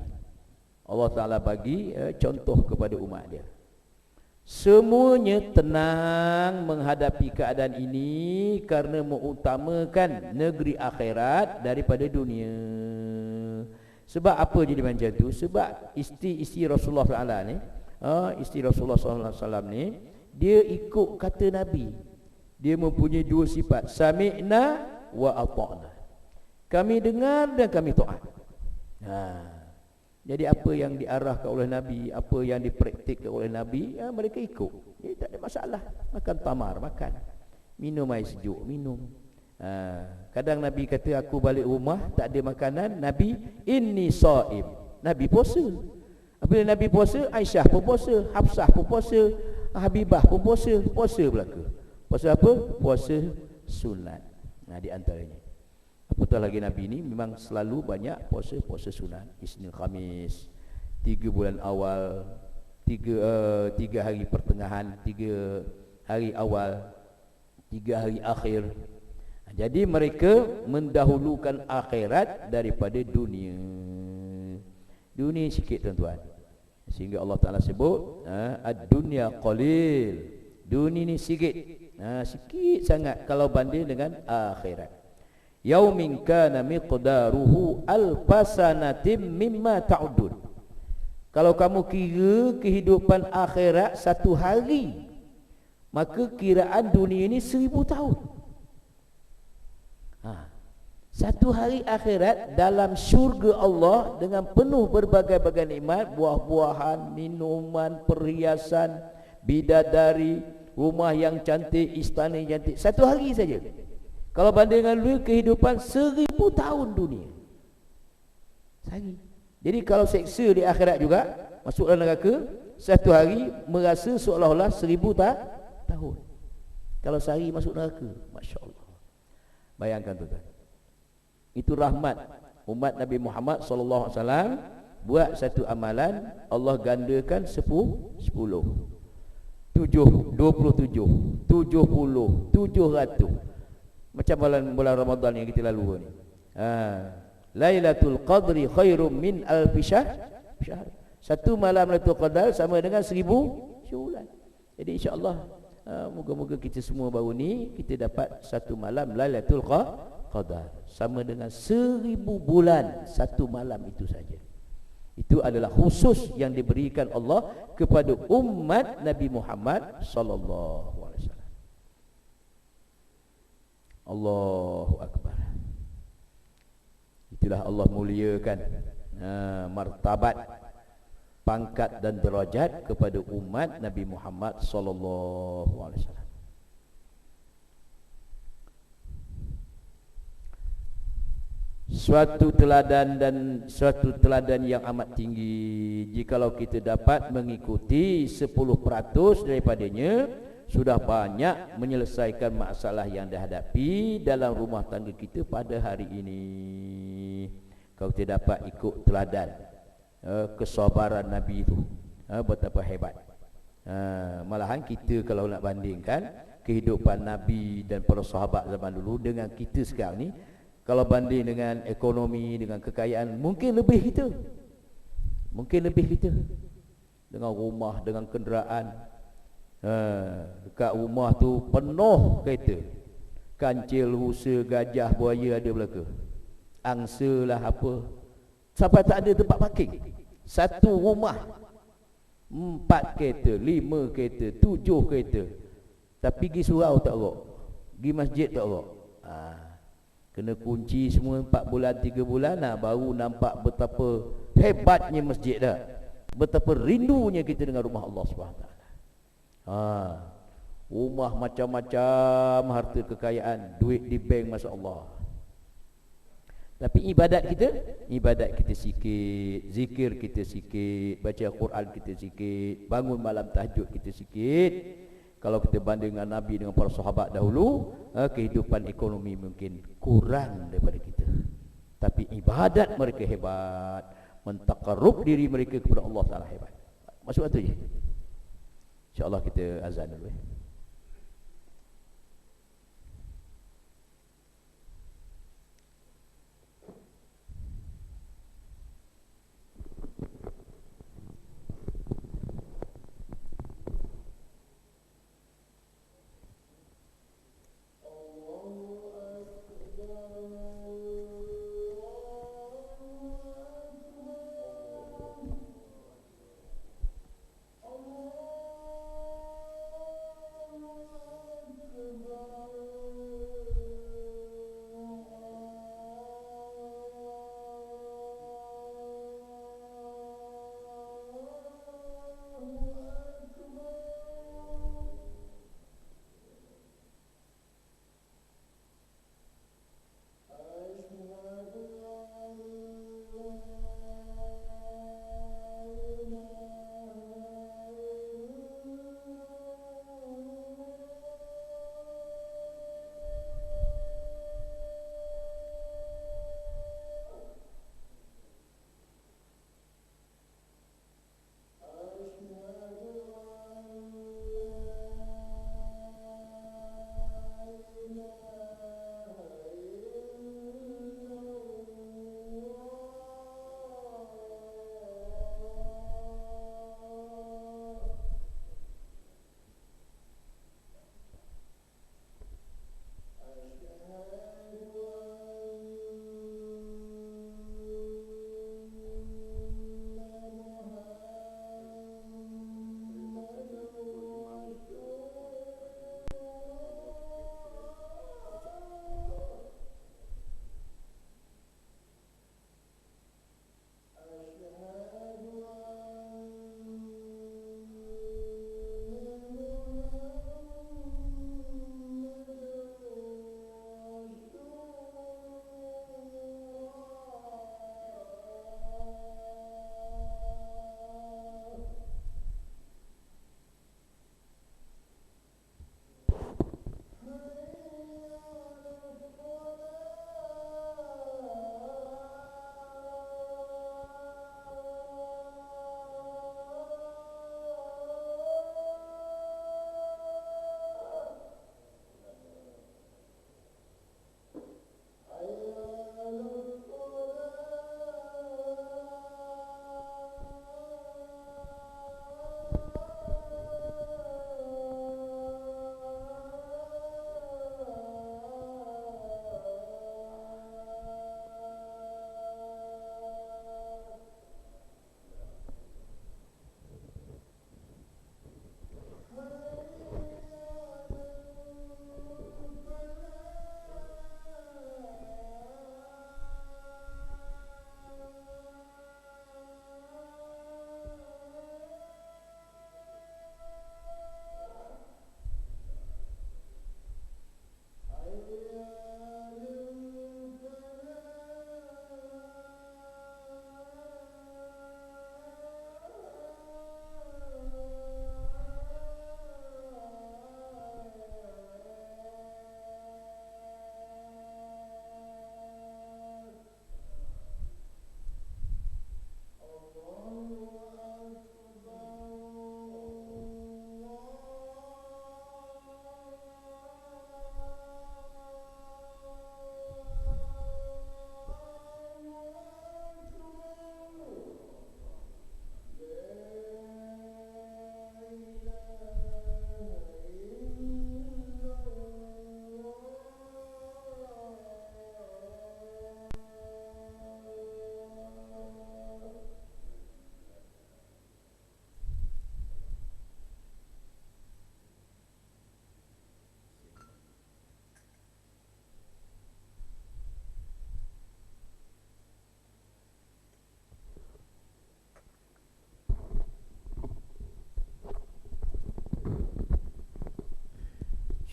Allah Ta'ala bagi contoh kepada umat dia. Semuanya tenang menghadapi keadaan ini kerana mengutamakan negeri akhirat daripada dunia. Sebab apa jadi macam tu? Sebab isteri Rasulullah SAW ni, isteri Rasulullah SAW ni, dia ikut kata Nabi. Dia mempunyai dua sifat, sami'na wa ata'na. Kami dengar dan kami taat. Jadi apa yang diarahkan oleh Nabi, apa yang dipraktikkan oleh Nabi, mereka ikut. Jadi tak ada masalah. Makan tamar, makan. Minum air sejuk, minum. Kadang Nabi kata, aku balik rumah tak ada makanan, Nabi inni shaim. Nabi puasa. Apabila Nabi puasa, Aisyah pun puasa, Hafsah pun puasa, Habibah pun puasa. Puasa belaka. Puasa apa? Puasa sunat. Di antaranya. Apatah lagi Nabi ni memang selalu banyak puasa sunat. Isnin Khamis, 3 bulan awal, 3 hari pertengahan, 3 hari awal, 3 hari akhir. Jadi mereka mendahulukan akhirat daripada dunia. Dunia sikit tuan-tuan. Sehingga Allah Ta'ala sebut ad-dunya qalil. Dunia ni sikit. Sikit sangat kalau banding dengan akhirat. Yaumin kana miqdaruhu alfasanatim mimma ta'udun. Kalau kamu kira kehidupan akhirat 1 hari, maka kiraan dunia ini 1000 tahun. 1 hari akhirat dalam syurga Allah dengan penuh berbagai-bagai nikmat, buah-buahan, minuman, perhiasan, bidadari, rumah yang cantik, istana yang cantik, 1 hari saja. Kalau bandingkan dulu kehidupan 1000 tahun dunia. Sehari. Jadi kalau seksa di akhirat juga, masuk dalam neraka, 1 hari merasa seolah-olah 1000 tahun. Kalau sehari masuk neraka, Masya Allah. Bayangkan tuan-tuan. Itu rahmat umat Nabi Muhammad SAW. Buat satu amalan, Allah gandakan 10, 27, 70, 700. Macam bulan Ramadan yang kita lalu ni. Lailatul Qadri khairum min alfi syahr. Satu malam Lailatul Qadar sama dengan 1000 bulan. Jadi insya-Allah moga-moga kita semua baru ni kita dapat satu malam Lailatul Qadar sama dengan 1000 bulan satu malam itu saja. Itu adalah khusus yang diberikan Allah kepada umat Nabi Muhammad sallallahu alaihi wasallam. Allahu Akbar. Itulah Allah muliakan martabat, pangkat dan derajat kepada umat Nabi Muhammad sallallahu alaihi wasallam. Suatu teladan yang amat tinggi. Jikalau kita dapat mengikuti 10% daripadanya, sudah banyak menyelesaikan masalah yang dihadapi dalam rumah tangga kita pada hari ini. Kalau kita dapat ikut teladan kesabaran Nabi itu, betapa hebat. Malahan kita kalau nak bandingkan kehidupan Nabi dan para sahabat zaman dulu dengan kita sekarang ni, kalau banding dengan ekonomi, dengan kekayaan, mungkin lebih kita. Dengan rumah, dengan kenderaan. Dekat rumah tu penuh kereta. Kancil, rusa, gajah, buaya ada belaka. Angsa lah apa. Sampai tak ada tempat parking. Satu rumah 4 kereta, 5 kereta, 7 kereta. Tapi pergi surau tak rok, pergi masjid tak rok. Kena kunci semua 4 bulan, 3 bulan baru nampak betapa hebatnya masjid dah. Betapa rindunya kita dengan rumah Allah SWT. Rumah macam-macam, harta kekayaan, duit di bank, Masya Allah. Tapi ibadat kita sikit, zikir kita sikit, baca Quran kita sikit, bangun malam tahajud kita sikit. Kalau kita banding dengan Nabi dengan para sahabat dahulu, kehidupan ekonomi mungkin kurang daripada kita. Tapi ibadat mereka hebat, mentaqarrub diri mereka kepada Allah Taala hebat. Masuk tu je. InsyaAllah kita azan dulu.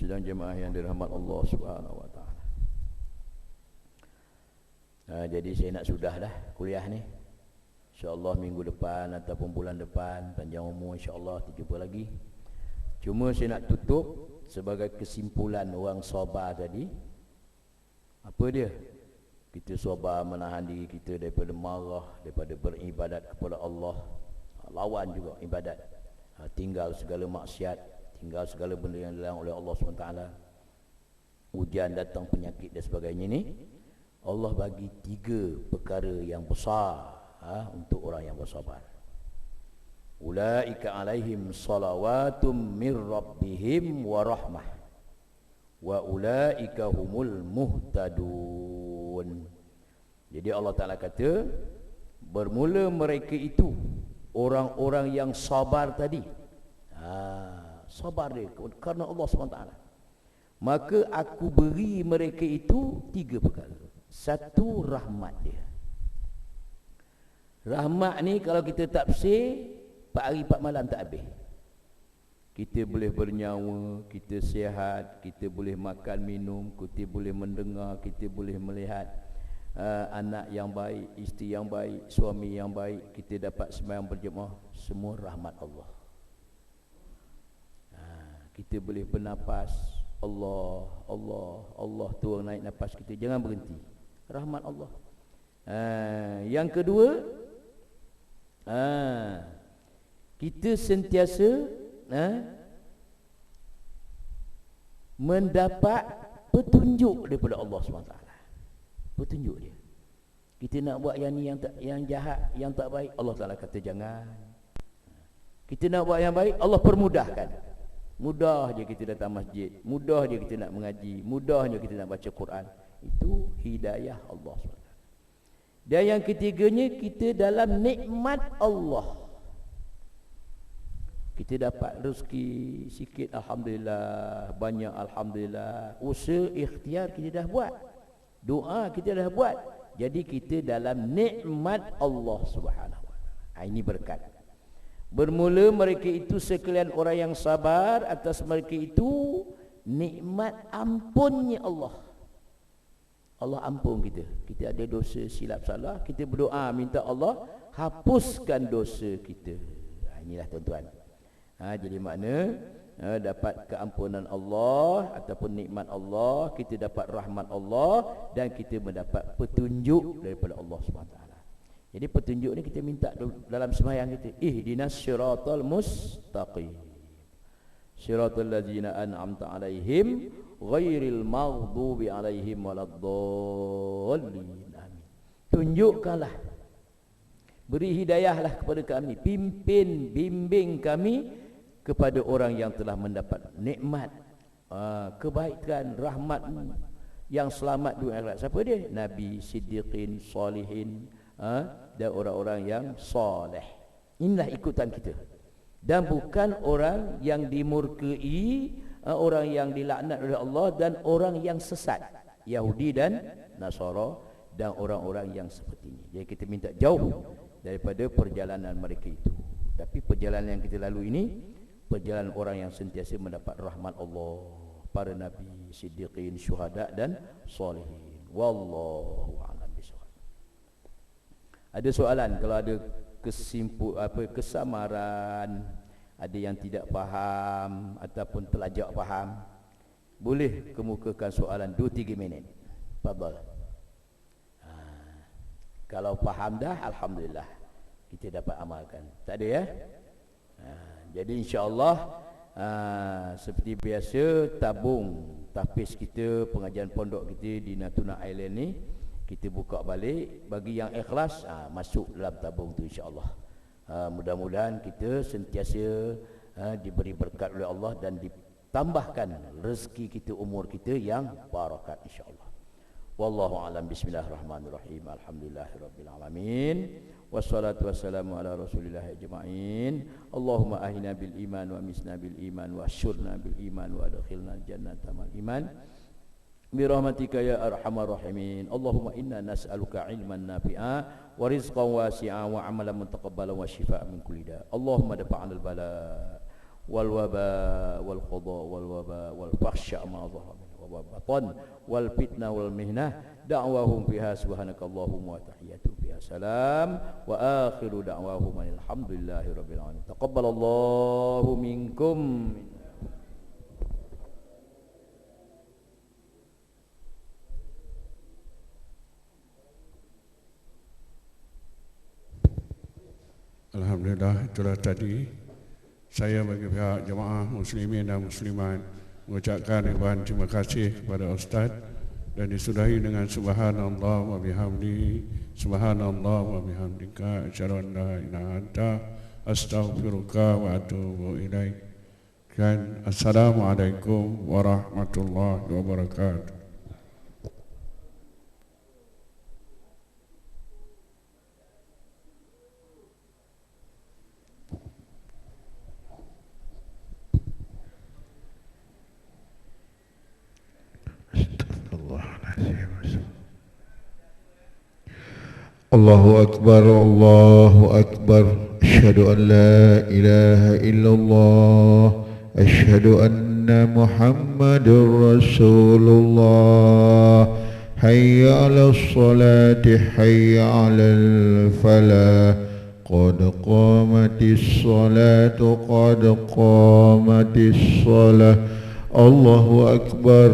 Sidang jemaah yang dirahmat Allah Subhanahu wa taala. Jadi saya nak sudah dah kuliah ni. InsyaAllah minggu depan ataupun bulan depan panjang umur, insyaAllah kita jumpa lagi. Cuma saya nak tutup sebagai kesimpulan orang sabar tadi. Apa dia? Kita sabar menahan diri kita daripada marah, daripada beribadat kepada Allah. Lawan juga ibadat. Tinggal segala maksiat, tinggal segala benda yang dilarang oleh Allah SWT. Ujian datang, penyakit dan sebagainya ni, Allah bagi 3 perkara yang besar untuk orang yang bersabar. Ulaika alaihim salawatum mir rabbihim wa rahmah wa ulaika humul muhtadun. Jadi Allah Ta'ala kata, bermula mereka itu orang-orang yang sabar tadi, sabar dia kerana Allah SWT, maka aku beri mereka itu 3 perkara. Satu, rahmat dia. Rahmat ni kalau kita tafsir 4 hari 4 malam tak habis. Kita boleh bernyawa, kita sihat, kita boleh makan minum, kita boleh mendengar, kita boleh melihat anak yang baik, isteri yang baik, suami yang baik, kita dapat sembahyang berjemaah, semua rahmat Allah. Kita boleh bernafas, Allah tuang naik nafas kita, jangan berhenti, rahmat Allah. Yang kedua, kita sentiasa mendapat petunjuk daripada Allah SWT. Petunjuk dia. Kita nak buat yang ni, yang jahat, yang tak baik, Allah Ta'ala kata jangan. Kita nak buat yang baik, Allah permudahkan. Mudah je kita datang masjid, mudah je kita nak mengaji, mudah je kita nak baca Quran. Itu hidayah Allah SWT. Dan yang ketiganya, kita dalam nikmat Allah. Kita dapat rezeki sikit, alhamdulillah, banyak alhamdulillah. Usaha ikhtiar kita dah buat, doa kita dah buat. Jadi kita dalam nikmat Allah Subhanahu wa taala. Ini berkat. Bermula mereka itu sekalian orang yang sabar, atas mereka itu nikmat ampunnya Allah. Allah ampun kita. Kita ada dosa silap salah, kita berdoa minta Allah hapuskan dosa kita. Inilah tuan-tuan. Jadi makna dapat keampunan Allah ataupun nikmat Allah, kita dapat rahmat Allah, dan kita mendapat petunjuk daripada Allah SWT. Jadi petunjuk ni kita minta dalam sembahyang kita. Ihdinas siratal mustaqim, siratal ladzina an'amta alaihim ghairil maghdubi alaihim waladdallin. Amin. Tunjukkanlah, beri hidayahlah kepada kami, pimpin, bimbing kami kepada orang yang telah mendapat nikmat, kebaikan, rahmat-Mu, yang selamat dunia akhirat. Siapa dia? Nabi, siddiqin, salihin, dan orang-orang yang soleh. Inilah ikutan kita. Dan bukan orang yang dimurkai, orang yang dilaknat oleh Allah, dan orang yang sesat, Yahudi dan Nasara, dan orang-orang yang seperti ini. Jadi kita minta jauh daripada perjalanan mereka itu. Tapi perjalanan yang kita lalui ini, perjalanan orang yang sentiasa mendapat rahmat Allah, para nabi, siddiqin, syuhada dan salihin. Wallahu a'lam bishawab. Ada soalan? Kalau ada kesamaran, ada yang tidak faham ataupun telajak faham, boleh kemukakan soalan 2-3 minit. Fadal. Kalau faham dah, alhamdulillah, kita dapat amalkan. Tak ada ya? Jadi insya-Allah seperti biasa, tabung tahfiz kita, pengajian pondok kita di Natuna Island ni kita buka balik. Bagi yang ikhlas, masuk dalam tabung tu insya-Allah. Mudah-mudahan kita sentiasa diberi berkat oleh Allah dan ditambahkan rezeki kita, umur kita yang barakat insya-Allah. Wallahu a'lam. Bismillahirrahmanirrahim. Alhamdulillahirabbil alamin. Wassalatu wassalamu ala Rasulillah ajma'in. Allahumma ahina bil iman wa misna bil iman wa asyurna bil iman wa adkhilna jannata mal iman bi rahmatika ya arhamar rahimin. Allahumma inna nas'aluka ilman nafi'a wa rizqan wasi'a wa amalan mutaqabbalan wa shifaan min kulli da. Allahumma dafa'al bala wal waba wal qada wal waba wal fahsya ma dhahara wa batan wal fitnah wal mihnah. Da'wahum fiha subhanakallahumma wa tahiyyatuhum fiha salam wa akhiru da'wahum alhamdulillahi rabbil alamin. Taqabbalallahu minkum. Alhamdulillah, itulah tadi saya bagi pihak jemaah muslimin dan muslimat mengucapkan ribuan terima kasih kepada Ustaz dan disudahi dengan subhanallah wa bihamdi, subhanallah wa bihamdika, asyhadu an la ilaha illa anta, astaghfiruka wa atubu ilaik. Dan assalamualaikum warahmatullahi wabarakatuh. Allahu Akbar, Allahu Akbar. Asyhadu an la ilaha illallah, asyhadu anna Muhammadur Rasulullah. Hayya 'alas salati, hayya 'alal falah. Qad qamatis salatu, qad qamatis salah. Allahu Akbar,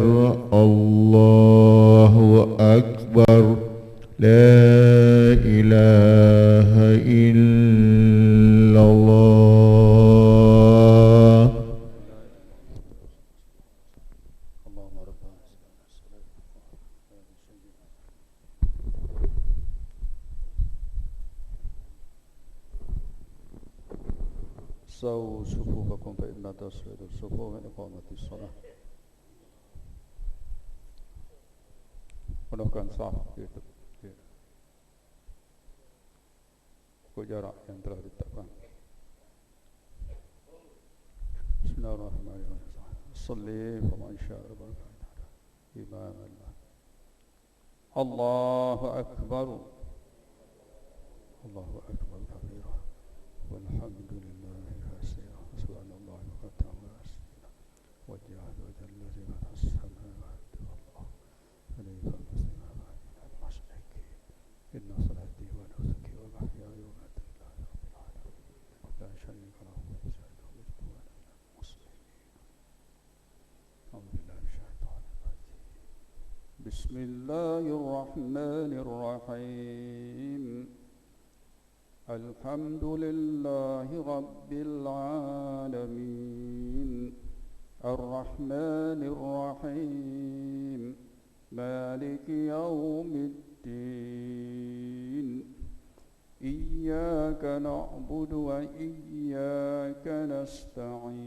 Allahu Akbar. La ilaha illallah. سووا صفوفكم فإن تسوية الصفوف من إقامة الصلاة. Penuhkan saf itu jarak yang telah ditetapkan. Bismillahirrahmanirrahim. Salli faman syaa imam Allah. Allahu akbar. Allahu akbar kabira. Walhamdulillahi katsira. Subhanallahi wa ta'ala asna. Wa ja'ala allazi fas samawati wal ardi. Inna salati wa nusuki wa mahyaya wa mamati lillahi rabbil alamin. La sharika lahu wa la umirtu wa ana minal muslimin. A'udzu billahi minasyaitonir rajim. Bismillahir rahmanir rahim. Alhamdulillahi rabbil alamin. Ar-rahmanir rahim. Maliki yaumiddin. Iyyaka na'budu wa iyyaka nasta'in.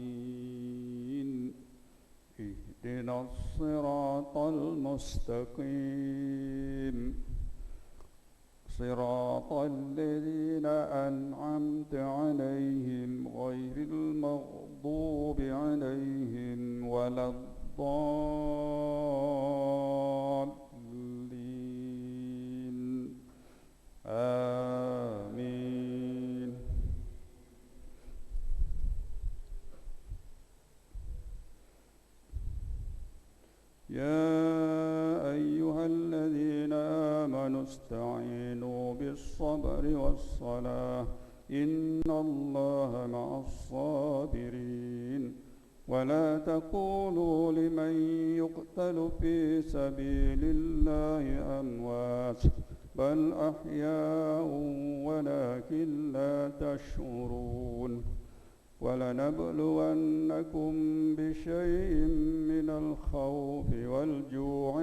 Ihdinas siratal mustaqim. Siratal ladzina an'amta 'alaihim ghairil maghdubi 'alaihim waladdallin. Amin. Ya ayyuhalladzina amanu ista'inu bis-sabri was-salah. Innallaha ma'as-sabirin. ولا تقولوا لمن يقتل في سبيل الله أموات بل أحياء ولكن لا تشعرون. ولنبلونكم بشيء من الخوف والجوع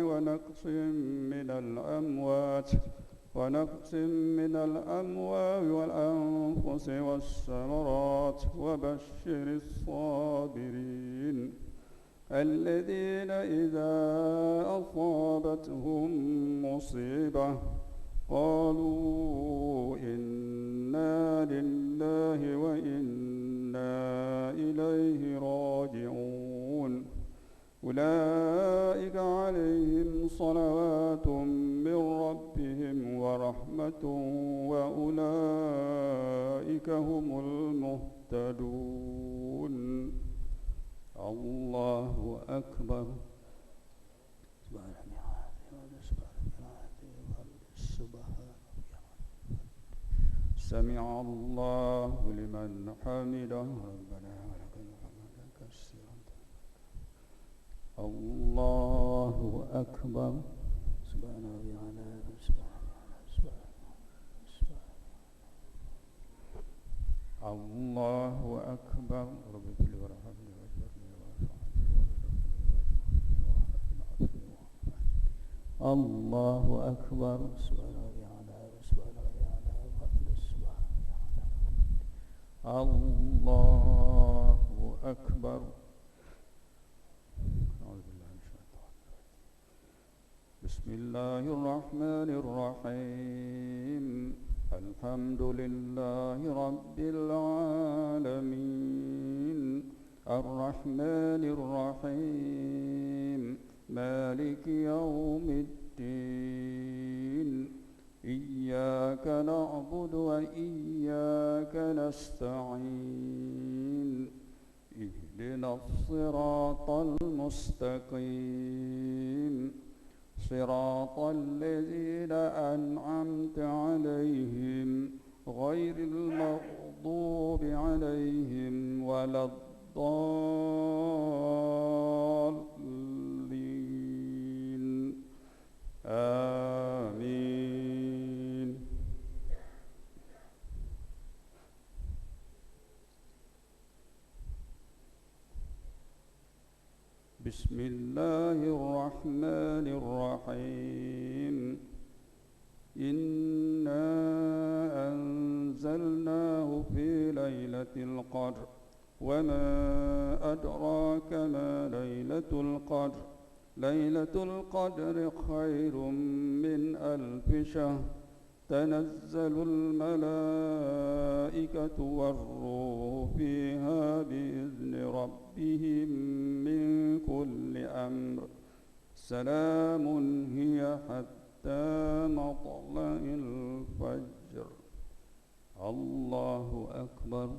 ونقص من الأموال والأنفس والثمرات وبشر الصابرين الذين إذا أصابتهم مصيبة قالوا إنا لله وإنا إليه راجعون. أولئك عليهم صلوات من ربهم ورحمة وأولئك هم المهتدون. الله أكبر. سمع الله لمن حمده. ربنا ولك الحمد كثيرا. الله أكبر. سبحان ربي العظيم. الله أكبر سبحان ربي الأعلى سبحان ربي الأعلى سبحان ربي الأعلى الله أكبر. بسم الله الرحمن الرحيم الحمد لله رب العالمين الرحمن الرحيم مالك يوم الدين إياك نعبد وإياك نستعين اهدنا الصراط المستقيم صراط الذين أنعمت عليهم غير المغضوب عليهم ولا الضالين آمين. بسم الله الرحمن الرحيم إنا أنزلناه في ليلة القدر وما أدراك ما ليلة القدر ليلة القدر خير من ألف شهر تنزل الملائكة والروح فيها بإذن ربهم من كل أمر سلام هي حتى مطلع الفجر. الله أكبر.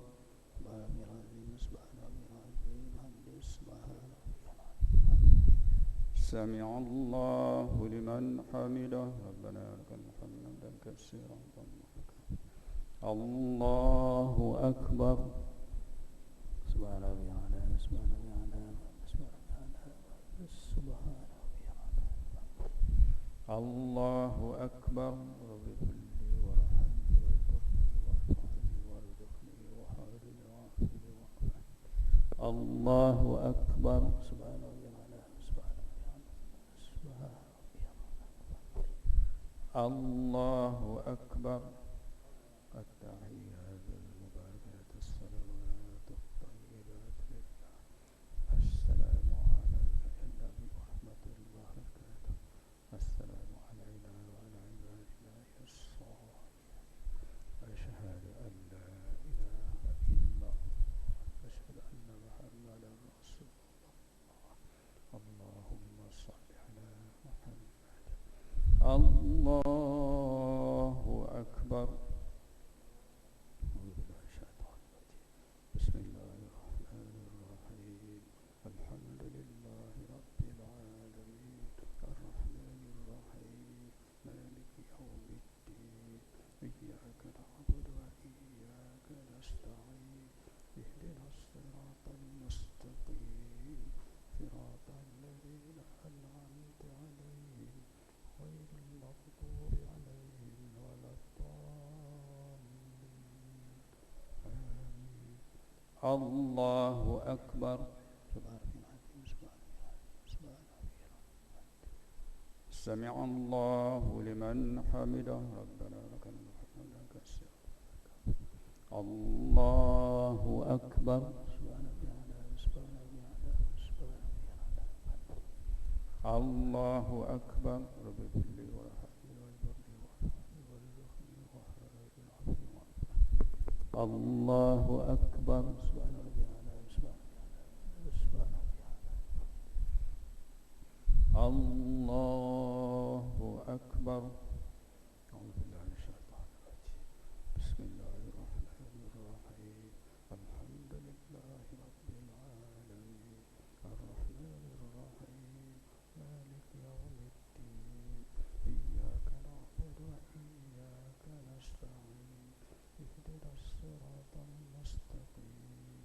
سمع الله لمن حمده ربنا لك الحمد كثيرا الله أكبر. سبحان ربي الأعلى سبحان ربي الأعلى سبحان ربي الأعلى الله أكبر. رب كل ورحمة وارزقني وحاول وعافني الله أكبر. سبحان ربي الأعلى سبحان ربي الأعلى سبحان ربي الأعلى الله أكبر. التحيات المباركات الصلوات الطيبات لله السلام عليك يا نبي ورحمة الله وبركاته السلام علينا وعلى عباد الله الصالحين أشهد أن لا إله إلا الله أشهد أن محمدا رسول الله. اللهم صل على محمد. الله أكبر. بسم الله الرحمن الرحيم الحمد لله رب العالمين الرحمن الرحيم مالك يوم الدين إياك نعبد وإياك نستعين اهدنا الصراط المستقيم صراط الذين أنعمت عليهم غير المغضوب عليهم ولا الضالين آمين. الله أكبر. سمع الله لمن حمده ربنا لك الحمد كثيرا الله أكبر. الله أكبر. رب كل ورحمة الله أكبر. الله أكبر. أعوذ بالله من الشيطان الرجيم. بسم الله الرحمن الرحيم الحمد لله رب العالمين الرحمن الرحيم مالك يوم الدين إياك نعبد وإياك نستعين اهدنا الصراط المستقيم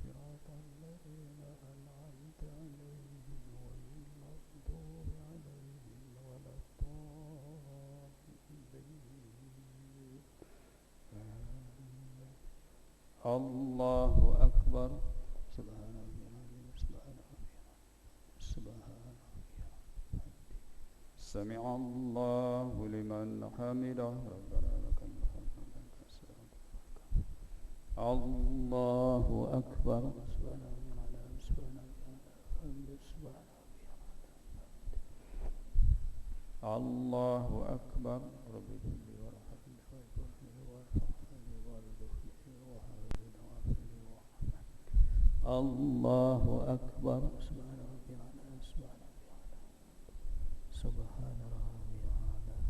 صراط الذين أنعمت عليهم غير المغضوب عليهم ولا الضالين آمين. الله أكبر. سبحان ربي العظيم سبحان ربي العظيم سبحان ربي العظيم سمع الله لمن حمده ربنا لك الحمد الله أكبر الله أكبر رب اغفر لي وارحمني وارفعني وارزقني وهدنا وعافني وعافني الله أكبر سبحان ربي العظيم سبحان ربي العظيم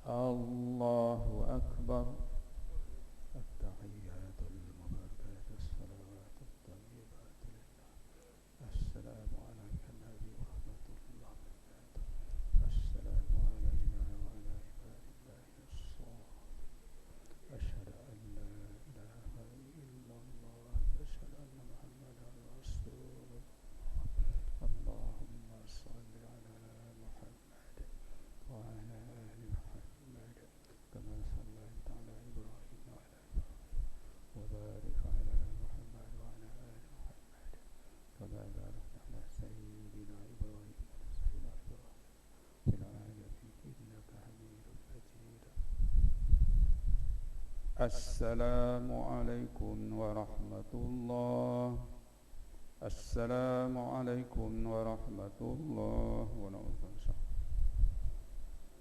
الله أكبر التحيات المباركات الصلوات الطيبات لله السلام عليك النبي ورحمة الله وبركاته السلام علينا وعلى عباد الله الصالحين أشهد أن لا إله إلا الله أشهد أن محمدا رسول الله اللهم صل على محمد وعلى آل محمد كما صليت على إبراهيم وعلى وبارك على محمد وعلى آل محمد كما باركت على سيدنا إبراهيم وعلى سيدنا إبراهيم في العالمين إنك حميد مجيد السلام عليكم ورحمة الله السلام عليكم ورحمة الله وبركاته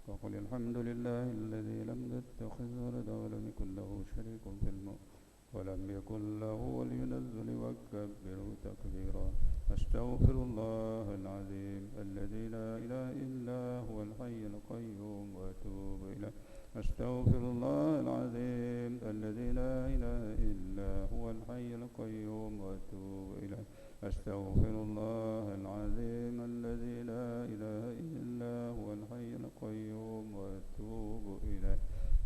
وقل الحمد لله الذي لم يتخذ ولدا ولم يكن له شريك في الملك ولم يكن له ولي الذل وكبره تكبيرا أستغفر الله العظيم الذي لا إله إلا هو الحي القيوم وأتوب إليه أستغفر الله العظيم الذي لا إله إلا هو الحي القيوم وأتوب إليه أستغفر الله العظيم الذي لا إله إلا هو الحي القيوم وأتوب إليه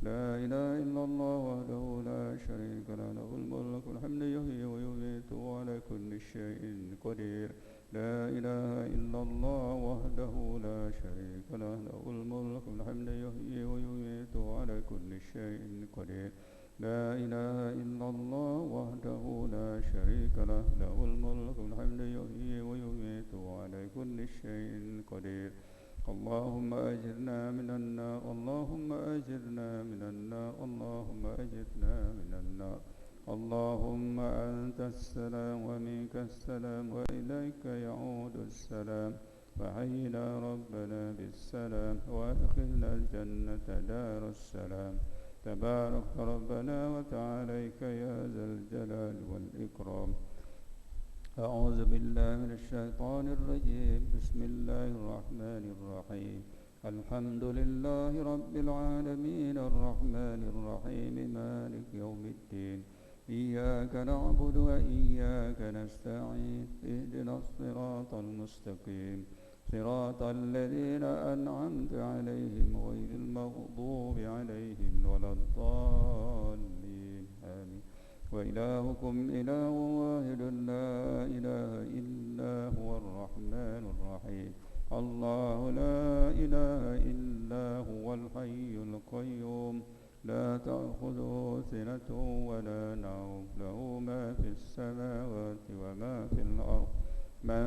لا إله إلا الله وحده لا شريك له له الملك والحمد يحيي ويميت وعلى كل شيء قدير لا إله إلا الله وحده لا شريك له له الملك والحمد يحيي ويميت وعلى كل شيء قدير لا إله إلا الله وحده لا شريك له له الملك والحمد يحيي ويميت وعلى كل شيء قدير اللهم أجرنا من النار اللهم أجرنا من النار اللهم أجرنا من النار اللهم أنت السلام ومنك السلام وإليك يعود السلام فحينا ربنا بالسلام وأدخلنا الجنة دار السلام تبارك ربنا وتعاليك يا ذا الجلال والإكرام أعوذ بالله من الشيطان الرجيم بسم الله الرحمن الرحيم الحمد لله رب العالمين الرحمن الرحيم مالك يوم الدين إياك نعبد وإياك نستعين اهدنا الصراط المستقيم صراط الذين أنعمت عليهم غير المغضوب عليهم ولا الضالين آمين وإلهكم إله واحد لا إله إلا هو الرحمن الرحيم الله لا إله إلا هو الحي القيوم لا تأخذه سنة ولا نوم له ما في السماوات وما في الأرض من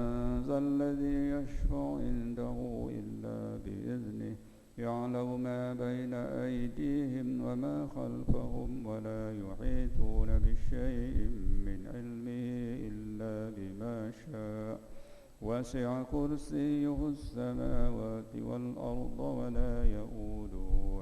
ذا الذي يشفع عنده إلا بإذنه يعلم ما بين أيديهم وما خلفهم ولا يحيطون بشيء من علمه إلا بما شاء وسع كرسيه السماوات والأرض ولا يؤوده